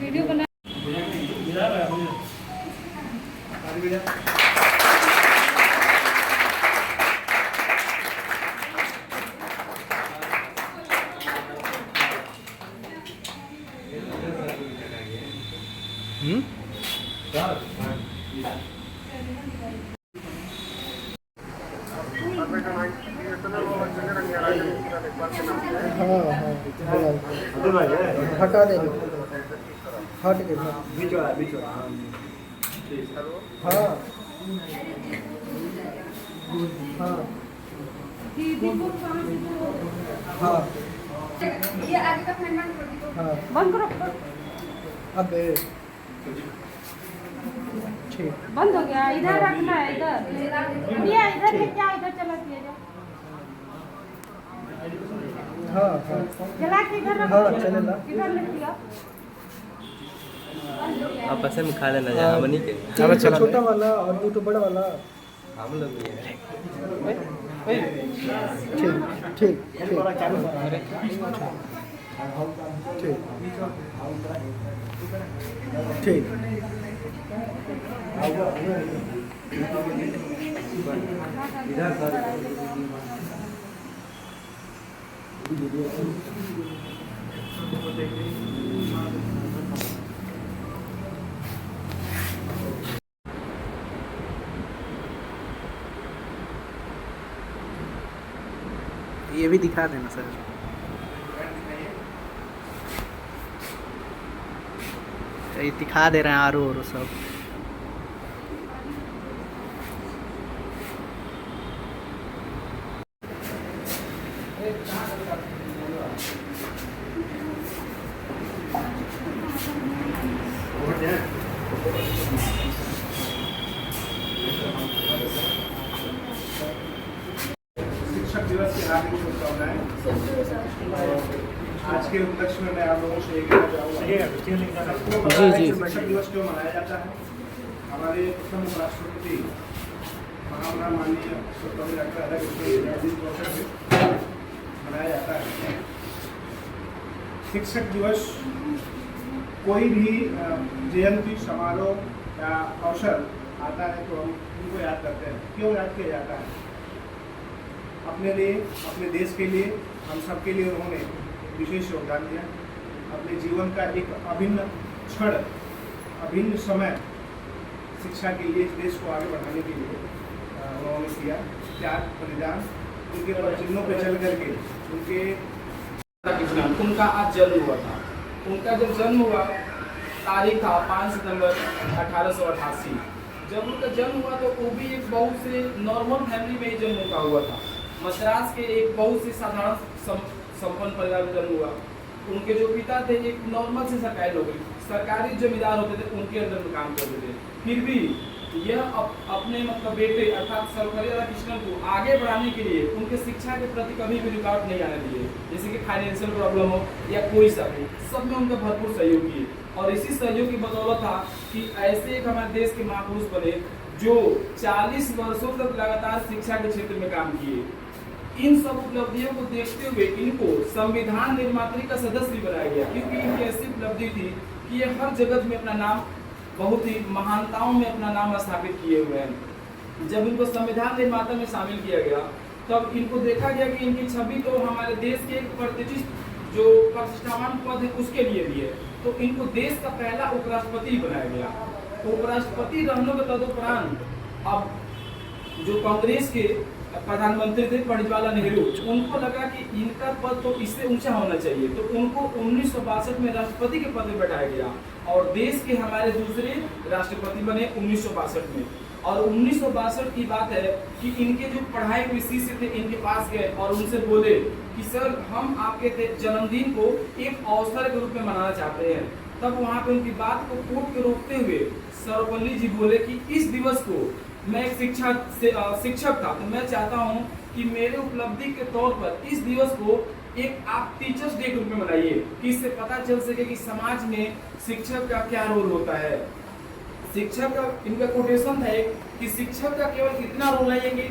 Video बना हटा दे, हट के बीच वाला हाँ हाँ हाँ ये आगे का फैन बंद कर दो। हाँ बंद करो अबे ठीक बंद हो गया। इधर रखना है, इधर ये इधर लेके आओ, इधर चला दिया जाओ। हाँ हाँ जला के इधर रखो। हाँ चलेगा। इधर लेके आओ। आपस में खा लेना जा हम नहीं के एक तो छोटा वाला और दो तो बड़ा वाला। हम लोग भी है ठीक ठीक ठीक ठीक ठीक ये भी दिखा देना सर। ये दिखा दे रहे हैं आरो और सब। शिक्षक दिवस की हार्दिक शुभकामनाएं। आज के उपलक्ष्य में मैं आप लोगों से ये कहना चाहूँगा जी। शिक्षक दिवस क्यों मनाया जाता है। हमारे प्रथम उपराष्ट्रपति महामना माननीय डॉक्टर जगदीप धनखड़ से मनाया जाता है। शिक्षक दिवस कोई भी जयंती समारोह या अवसर आता है तो हम उनको याद करते हैं। क्यों याद किया जाता है। अपने लिए, अपने देश के लिए, हम सब के लिए उन्होंने विशेष योगदान दिया। अपने जीवन का एक अभिन्न क्षण, अभिन्न समय शिक्षा के लिए, देश को आगे बढ़ाने के लिए उन्होंने किया। त्याग, बलिदान, उनके चिन्हों पर चल करके उनका आज जन्म हुआ था। उनका जब जन्म हुआ तारीख था 5 सितंबर 1888। जब उनका जन्म हुआ तो वो भी एक बहुत से नॉर्मल फैमिली में ही जन्म उनका हुआ था। मद्रास के एक बहुत से साधारण संपन्न परिवार में जन्म हुआ। उनके जो पिता थे एक नॉर्मल से सरकारी नौकरी, सरकारी जमींदार होते थे, उनके अंदर में काम करते थे। फिर भी यह अपने मतलब बेटे अर्थात सर्वपल्ली राधाकृष्णन को आगे बढ़ाने के लिए उनके शिक्षा के प्रति कभी भी रुकावट नहीं आने दिए। जैसे कि फाइनेंशियल प्रॉब्लम हो या कोई सब में उनका भरपूर सहयोग किए। और इसी सहयोग की बदौलत था कि ऐसे एक हमारे देश के महापुरुष बने जो 40 वर्षों तक लगातार शिक्षा के क्षेत्र में काम किए। इन सब उपलब्धियों को देखते हुए इनको संविधान निर्मात्री का सदस्य भी बनाया गया, क्योंकि इनकी ऐसी उपलब्धि थी कि ये हर जगत में अपना नाम, बहुत ही महानताओं में अपना नाम स्थापित किए हुए हैं। जब इनको संविधान निर्माता में शामिल किया गया तब इनको देखा गया कि इनकी छवि तो हमारे देश के एक प्रतिष्ठित जो प्रतिष्ठावान पद है उसके लिए भी है, तो इनको देश का पहला उपराष्ट्रपति बनाया गया। उपराष्ट्रपति रहने के तदुपरांत अब जो कांग्रेस के प्रधानमंत्री थे पंडित जवाहरलाल नेहरू, उनको लगा कि इनका पद तो इससे ऊंचा होना चाहिए, तो उनको 1962 में राष्ट्रपति के पद पर बैठाया गया और देश के हमारे दूसरे राष्ट्रपति बने 1962 में। और 1962 की बात है कि इनके जो पढ़ाई हुए शिष्य थे इनके पास गए और उनसे बोले कि सर हम आपके जन्मदिन को एक अवसर के रूप में मनाना चाहते हैं। तब वहाँ पे उनकी बात को कोट के रोकते हुए सर्वपल्ली जी बोले कि इस दिवस को मैं एक शिक्षक था, तो मैं चाहता हूँ कि मेरे उपलब्धि के तौर पर इस दिवस को एक आप टीचर्स डे के रूप में मनाइए, कि इससे पता चल सके कि समाज में शिक्षक का क्या रोल होता है। शिक्षक का इनका कोटेशन था एक कि शिक्षक का केवल इतना रोल नहीं है कि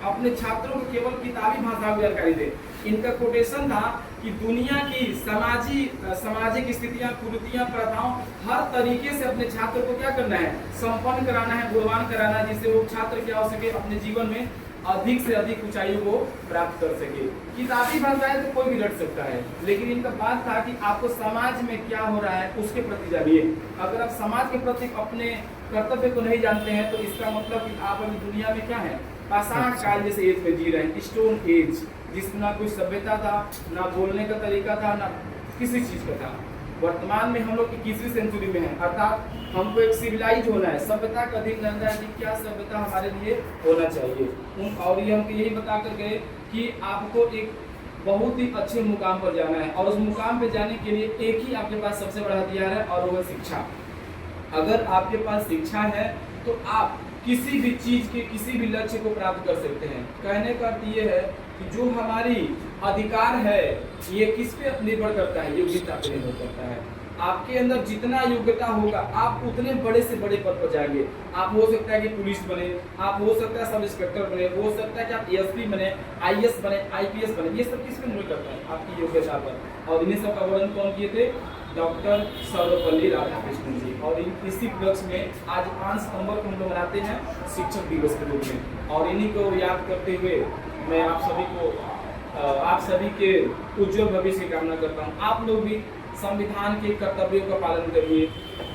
अपने छात्रों को केवल किताबी भाषा में जानकारी दे, इनका कोटेशन था कि दुनिया की सामाजिक स्थितियां, कुरीतियां, प्रथाओं हर तरीके से अपने छात्र को क्या करना है, संपन्न कराना है, गुणवान कराना है, जिससे वो छात्र क्या हो सके, अपने जीवन में अधिक से अधिक ऊंचाइयों को प्राप्त कर सके। किताबी भाषा है तो कोई भी रट सकता है, लेकिन इनका बात था कि आपको समाज में क्या हो रहा है उसके प्रति जानिए। अगर आप समाज के प्रति अपने कर्तव्य को नहीं जानते हैं तो इसका मतलब कि आप अभी दुनिया में क्या है, पाषाण काल जैसे एज में जी रहे हैं, स्टोन एज, जिसमें ना कोई सभ्यता था, ना बोलने का तरीका था, ना किसी चीज का था। वर्तमान में हम लोग 21वीं सेंचुरी में है, अर्थात हमको एक सिविलाइज होना है, सभ्यता का अधिक जानना है कि क्या सभ्यता हमारे लिए होना चाहिए। और ये हमको यही बता कर गए कि आपको एक बहुत ही अच्छे मुकाम पर जाना है, और उस मुकाम पर जाने के लिए एक ही आपके पास सबसे बड़ा हथियार है, और वो है शिक्षा। अगर आपके पास शिक्षा है तो आप किसी भी चीज के, किसी भी लक्ष्य को प्राप्त कर सकते हैं। कहने का अर्थ ये है कि जो हमारी अधिकार है ये किस पे निर्भर करता है, योग्यता पे निर्भर करता है। आपके अंदर जितना योग्यता होगा आप उतने बड़े से बड़े पद पर जाएंगे। आप हो सकता है कि पुलिस बने, आप हो सकता है सब इंस्पेक्टर बने, हो सकता है कि आप एसपी बने, आईएएस बने, आईपीएस बने। ये सब किस पे निर्भर करता है, आपकी योग्यता पर। और इन्हीं सब का वर्णन कौन किए थे, डॉक्टर सर्वपल्ली राधाकृष्णन जी। और इसी उपलक्ष्य में आज 5 सितंबर को हम लोग मनाते हैं शिक्षक दिवस के रूप में। और इन्हीं को याद करते हुए मैं आप सभी के उज्जवल भविष्य की कामना करता हूँ। आप लोग भी संविधान के कर्तव्यों का पालन करिए।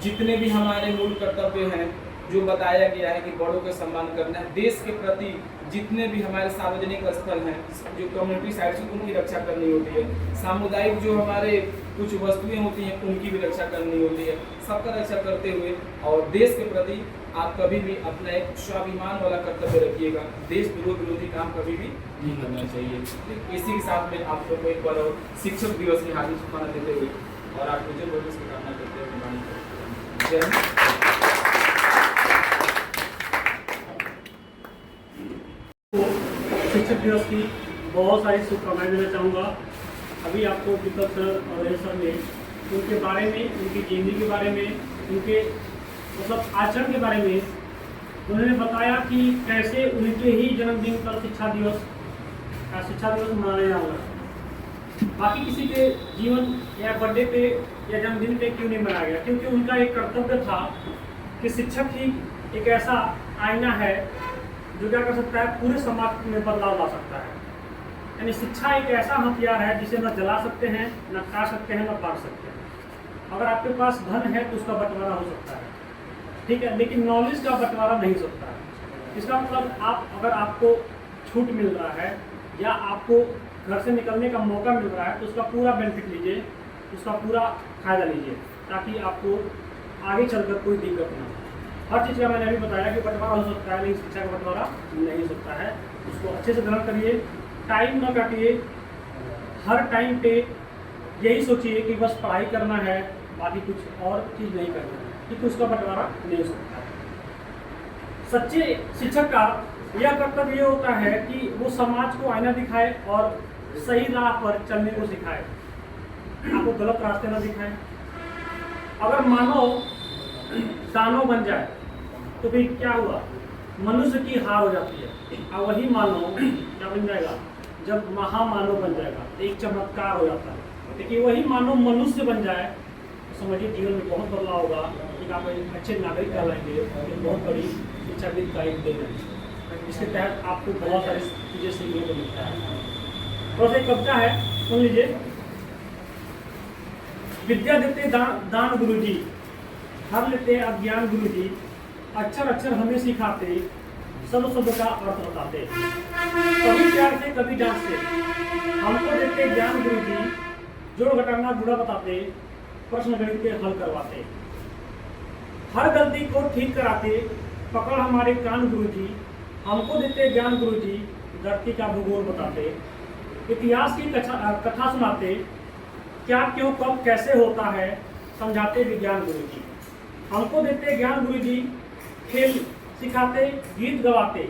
जितने भी हमारे मूल कर्तव्य हैं जो बताया गया है कि बड़ों का सम्मान करना है, देश के प्रति जितने भी हमारे सार्वजनिक स्थल हैं, जो कम्युनिटी साइट्स उनकी रक्षा करनी होती है, सामुदायिक जो हमारे कुछ वस्तुएं होती हैं उनकी भी रक्षा करनी होती है। सबका रक्षा करते हुए और देश के प्रति आप कभी भी अपना एक स्वाभिमान वाला कर्तव्य रखिएगा। देश विरोधी काम कभी भी नहीं करना चाहिए। इसी के साथ में आप लोग को एक बार और शिक्षक दिवस की हार्दिक शुभकामनाएं देते हुए और आप मुझे भविष्य की कामना करते हुए जय हिंद। शिक्षक दिवस की बहुत सारी शुभकामनाएं देना चाहूँगा। अभी आपको दीपक सर और रहे सर ने उनके बारे में, उनकी जिंदगी के बारे में, उनके मतलब आचरण के बारे में उन्होंने बताया कि कैसे उनके ही जन्मदिन पर शिक्षा दिवस मनाया जाएगा। बाकी किसी के जीवन या बर्थडे पे या जन्मदिन पे क्यों नहीं मनाया गया, क्योंकि उनका एक कर्तव्य था कि शिक्षक ही एक ऐसा आईना है जो क्या कर सकता है, पूरे समाज में बदलाव ला सकता है। यानी शिक्षा एक ऐसा हथियार है जिसे न जला सकते हैं, न काट सकते हैं, न बांट सकते हैं। अगर आपके पास धन है तो उसका बंटवारा हो सकता है, ठीक है, लेकिन नॉलेज का बंटवारा नहीं हो सकता है। इसका मतलब अगर आपको छूट मिल रहा है या आपको घर से निकलने का मौका मिल रहा है तो उसका पूरा बेनिफिट लीजिए, उसका पूरा फायदा लीजिए, ताकि आपको आगे चलकर कोई दिक्कत ना हो। हर चीज़ का मैंने अभी बताया कि बंटवारा हो सकता है, लेकिन शिक्षा का बंटवारा नहीं हो सकता है। उसको अच्छे से ग्रहण करिए, टाइम न काटिए, हर टाइम पे यही सोचिए कि बस पढ़ाई करना है, बाकी कुछ और चीज़ नहीं करना है, क्योंकि उसका बंटवारा नहीं हो सकता है। सच्चे शिक्षक का यह कर्तव्य होता है कि वो समाज को आईना दिखाए और सही राह पर चलने को सिखाए, आपको गलत रास्ते न दिखाए। अगर मानव दानव बन जाए तो फिर क्या हुआ, मनुष्य की हार हो जाती है। और वही मानव क्या बन जाएगा, जब महामानव बन जाएगा तो एक चमत्कार हो जाता है। लेकिन वही मानव मनुष्य बन जाए तो समझिए जीवन में बहुत बदलाव होगा, कि आप एक अच्छे नागरिक कहलाएंगे। एक बहुत बड़ी शिक्षाविद का एक देन है, इसके तहत आपको बहुत सारी चीज़ें सीखने को मिलता है। और एक कविता है, सुन लीजिए। विद्या देते दान गुरुजी, हर लेते अज्ञान गुरुजी, अक्षर अक्षर हमें सिखाते, सब शब्द का अर्थ बताते, कभी प्यार से कभी डांट से, हमको देते ज्ञान गुरुजी, जोड़ घटाना गुणा बताते, प्रश्न गणित के हल करवाते, हर गलती को ठीक कराते, पकड़ हमारे कान गुरुजी, हमको देते ज्ञान गुरुजी, धरती का भूगोल बताते, इतिहास की कथा सुनाते, क्या क्यों कब कैसे होता है समझाते विज्ञान गुरुजी, हमको देते ज्ञान गुरुजी, खेल सिखाते, गीत गवाते,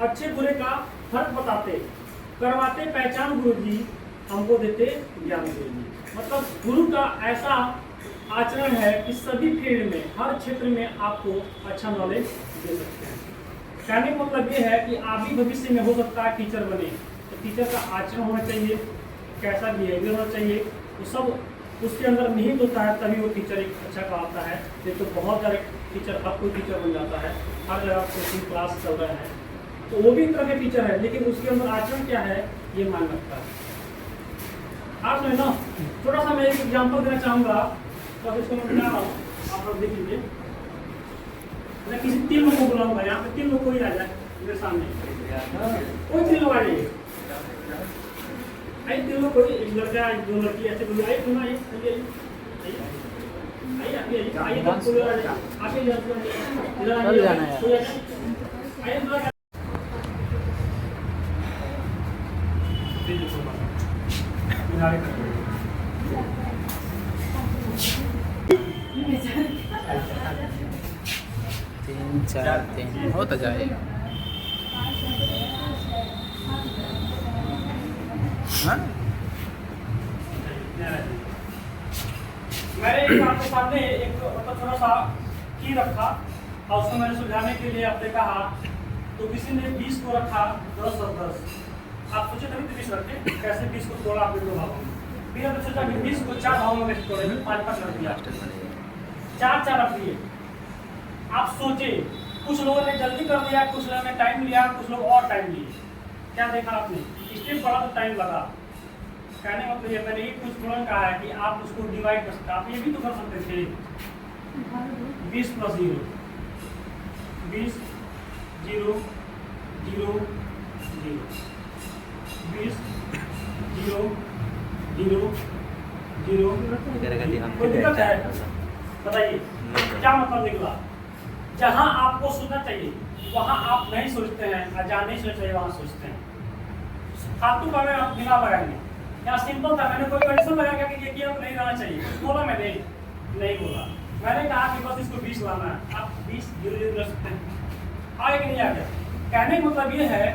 अच्छे बुरे का फर्क बताते, करवाते पहचान गुरुजी, हमको देते ज्ञान गुरुजी। मतलब गुरु का ऐसा आचरण है कि सभी फील्ड में, हर क्षेत्र में आपको अच्छा नॉलेज दे सकते हैं। कहने का मतलब ये है कि आप भी भविष्य में हो सकता है टीचर बने, तो टीचर का आचरण होना चाहिए, कैसा बिहेवियर होना चाहिए, वो सब उसके अंदर निहित होता है, तभी वो टीचर एक अच्छा कहलाता है। नहीं तो बहुत सारे टीचर, हर कोई टीचर बन जाता है, हर जगह कोचिंग क्लास चल रहा है तो वो भी एक तरह के टीचर है, लेकिन उसके अंदर आचरण क्या है ये मान रखता है। आप सुने ना, थोड़ा सा मैं एक एग्जाम्पल देना चाहूँगा, तो इसको मैं बता रहा हूँ, आप लोग देख लीजिए। मैं किसी 3 लोग को बुलाऊंगा, यहाँ पे 3 लोग कोई आ जाए मेरे सामने, कोई 3 लोग आ जाइए, आइए 3 लोग, कोई एक लड़का, 2 लड़की, ऐसे बोलिए, आइए सुना, आइए आइए आइए आइए, तीन चार तीन हो तो जाएगा। हाँ? मैंने एक आपके सामने एक मतलब थोड़ा सा की रखा और उसको मैंने सुलझाने के लिए आपने कहा, तो किसी ने 20 को रखा 10 और 10। आप सोचे तभी तो 20 रखे, कैसे 20 को तोड़ा आपने 2 भागों में, फिर हमने सोचा कि 20 को 4 भागों में कैसे तोड़े, 5-5 रख दिया, 4-4 रख दिए। आप सोचे, कुछ लोगों ने जल्दी कर दिया, कुछ लोगों ने टाइम लिया, कुछ लोग और टाइम लिए। क्या देखा आपने, स्टेप बढ़ा तो टाइम लगा। कहने मतलब ये मैंने कुछ तुरंत कहा है कि आप उसको डिवाइड कर सकते, आप ये भी तो कर सकते थे, 20 + 0, 20 0 0 0, 20 0 0 0। कोई दिक्कत है बताइए, क्या मतलब निकला? जहाँ आपको सोचना चाहिए वहाँ आप नहीं सोचते हैं, और जहाँ नहीं सोचना चाहिए वहाँ सोचते हैं। फालतू का आप दिमाग लगाएंगे। यहाँ सिंपल था, मैंने कोई कंडीशन लगाया कि ये किया तो नहीं रहना चाहिए, कुछ बोला मैंने नहीं बोला, मैंने कहा कि बस इसको 20 लाना है, आप 20 0 0 रख सकते हैं। आगे कि नहीं आ गया? कहने का मतलब ये है,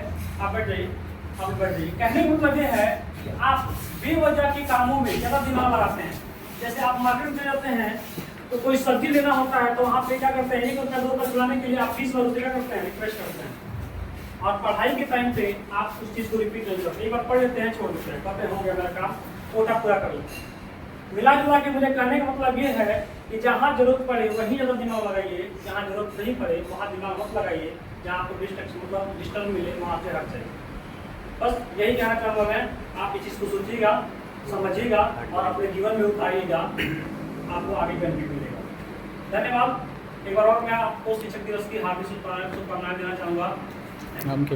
आप बैठ जाइए, आप बैठ जाइए। कहने का मतलब ये है कि आप बेवजह के कामों में ज़्यादा दिमाग लगाते हैं। जैसे आप मार्केट में जाते हैं तो कोई सब्जी लेना होता है, तो वहाँ पे क्या करते हैं, 1 रुपया 2 रुपया चुराने के लिए आप 20 रुपये क्या करते हैं, रिक्वेस्ट करते हैं। और पढ़ाई के टाइम पे आप उस चीज़ को रिपीट नहीं करते, एक बार पढ़ लेते हैं, छोड़ देते हैं, कहते हैं हो गया मेरा काम, कोटा पूरा कर लो। मिला जुला के मुझे कहने का मतलब ये है कि जहाँ जरूरत पड़े वहीं ज़्यादा दिमाग लगाइए, जहाँ जरूरत नहीं पड़े वहाँ दिमाग मत लगाइए, जहाँ आपको डिस्टर्ब मिले वहाँ से हट जाइए। बस यही कहना चाहूँगा मैं, आप इस चीज़ को सोचिएगा, समझिएगा और अपने जीवन में उतारिएगा, आपको आगे बेनिफिट मिलेगा। धन्यवाद। एक बार और मैं आपको शिक्षक दिवस की हार्दिक शुभकामनाएं देना चाहूँगा। नाम के